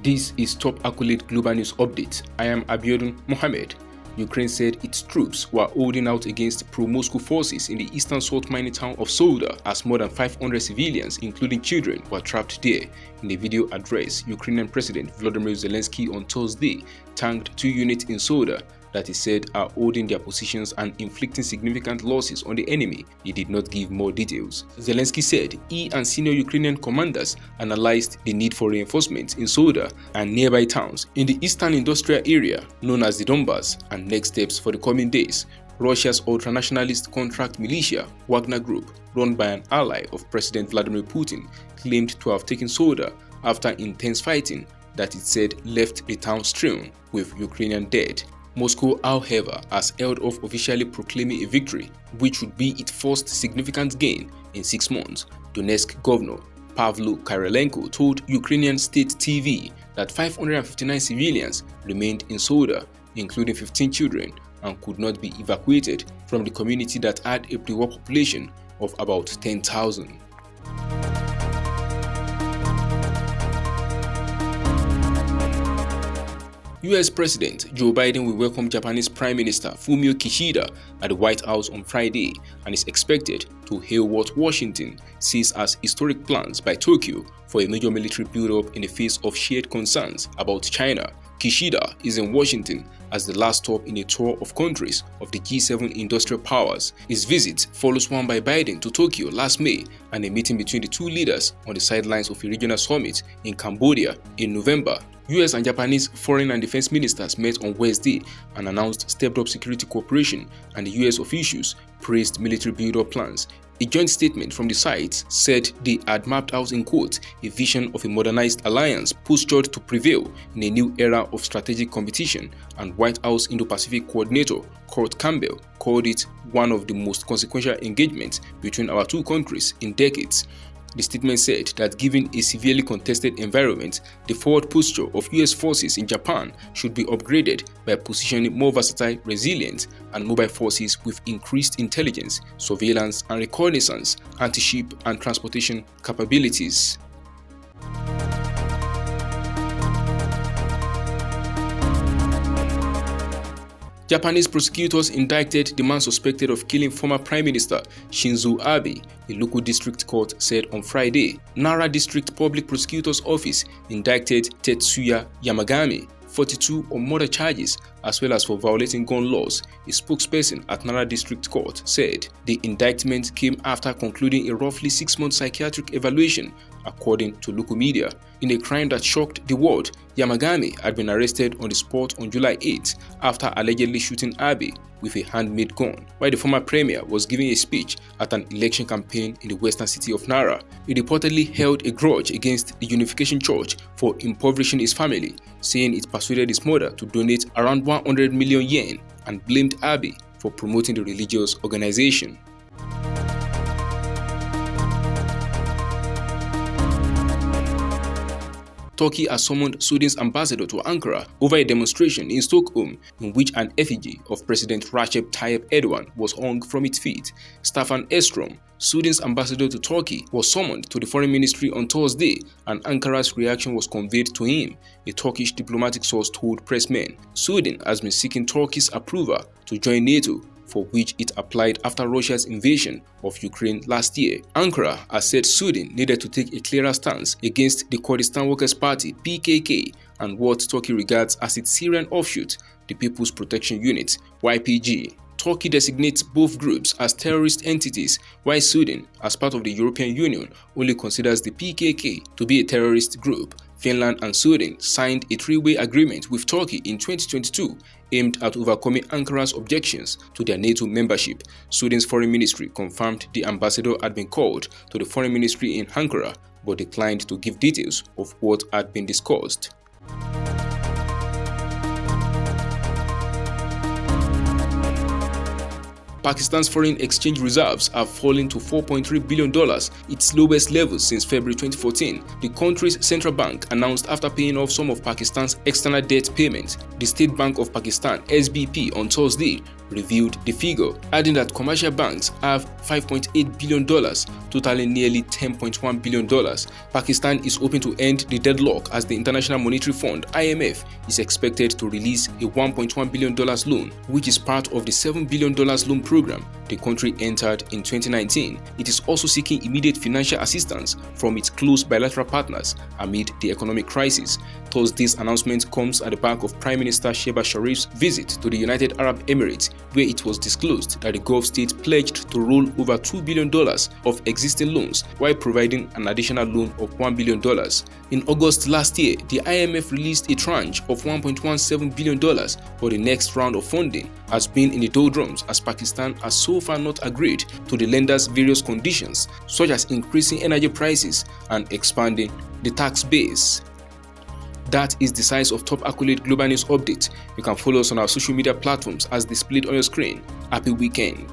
This is Top Accolade Global News Update. I am Abiodun Mohammed. Ukraine said its troops were holding out against pro-Moscow forces in the eastern salt mining town of Solda as more than 500 civilians, including children, were trapped there. In a video address, Ukrainian President Volodymyr Zelensky on Thursday thanked two units in Solda that he said are holding their positions and inflicting significant losses on the enemy. He did not give more details. Zelensky said he and senior Ukrainian commanders analyzed the need for reinforcements in Solda and nearby towns in the eastern industrial area known as the Donbas and next steps for the coming days. Russia's ultranationalist contract militia, Wagner Group, run by an ally of President Vladimir Putin, claimed to have taken Solda after intense fighting that it said left the town strewn with Ukrainian dead. Moscow, however, has held off officially proclaiming a victory, which would be its first significant gain in 6 months. Donetsk Governor Pavlo Kyrylenko told Ukrainian state TV that 559 civilians remained in Solda, including 15 children, and could not be evacuated from the community that had a pre-war population of about 10,000. US President Joe Biden will welcome Japanese Prime Minister Fumio Kishida at the White House on Friday and is expected to hail what Washington sees as historic plans by Tokyo for a major military build-up in the face of shared concerns about China. Kishida is in Washington as the last stop in a tour of countries of the G7 industrial powers. His visit follows one by Biden to Tokyo last May and a meeting between the two leaders on the sidelines of a regional summit in Cambodia in November. US and Japanese foreign and defense ministers met on Wednesday and announced stepped-up security cooperation, and the US officials praised military build-up plans. A joint statement from the sides said they had mapped out in quote a vision of a modernized alliance postured to prevail in a new era of strategic competition, and White House Indo-Pacific Coordinator Kurt Campbell called it one of the most consequential engagements between our two countries in decades. The statement said that given a severely contested environment, the forward posture of US forces in Japan should be upgraded by positioning more versatile, resilient, and mobile forces with increased intelligence, surveillance and reconnaissance, anti-ship and transportation capabilities. Japanese prosecutors indicted the man suspected of killing former Prime Minister Shinzo Abe, the local district court said on Friday. Nara District Public Prosecutor's Office indicted Tetsuya Yamagami, 42 on murder charges as well as for violating gun laws, a spokesperson at Nara District Court said. The indictment came after concluding a roughly 6-month psychiatric evaluation, according to local media. In a crime that shocked the world, Yamagami had been arrested on the spot on July 8 after allegedly shooting Abe with a handmade gun, while the former premier was giving a speech at an election campaign in the western city of Nara. He reportedly held a grudge against the Unification Church for impoverishing his family, saying it persuaded his mother to donate around 100 million yen and blamed Abe for promoting the religious organization. Turkey has summoned Sudan's ambassador to Ankara over a demonstration in Stockholm in which an effigy of President Recep Tayyip Erdogan was hung from its feet. Staffan Estrom, Sudan's ambassador to Turkey, was summoned to the foreign ministry on Thursday, and Ankara's reaction was conveyed to him, a Turkish diplomatic source told pressmen. Sudan has been seeking Turkey's approval to join NATO, for which it applied after Russia's invasion of Ukraine last year. Ankara has said Sudan needed to take a clearer stance against the Kurdistan Workers' Party (PKK) and what Turkey regards as its Syrian offshoot, the People's Protection Unit (YPG). Turkey designates both groups as terrorist entities, while Sudan, as part of the European Union, only considers the PKK to be a terrorist group. Finland and Sweden signed a three-way agreement with Turkey in 2022 aimed at overcoming Ankara's objections to their NATO membership. Sweden's foreign ministry confirmed the ambassador had been called to the foreign ministry in Ankara but declined to give details of what had been discussed. Pakistan's foreign exchange reserves have fallen to $4.3 billion, its lowest level since February 2014, the country's central bank announced after paying off some of Pakistan's external debt payments. The State Bank of Pakistan (SBP) on Thursday revealed the figure, adding that commercial banks have $5.8 billion, totaling nearly $10.1 billion. Pakistan is hoping to end the deadlock as the International Monetary Fund (IMF) is expected to release a $1.1 billion loan, which is part of the $7 billion loan program the country entered in 2019. It is also seeking immediate financial assistance from its close bilateral partners amid the economic crisis. Thus, this announcement comes at the back of Prime Minister Shehbaz Sharif's visit to the United Arab Emirates, where it was disclosed that the Gulf state pledged to roll over $2 billion of existing loans while providing an additional loan of $1 billion. In August last year, the IMF released a tranche of $1.17 billion, but the next round of funding has been in the doldrums as Pakistan has so far not agreed to the lender's various conditions, such as increasing energy prices and expanding the tax base. That is the size of top accolade global news update. You can follow us on our social media platforms as displayed on your screen. Happy weekend.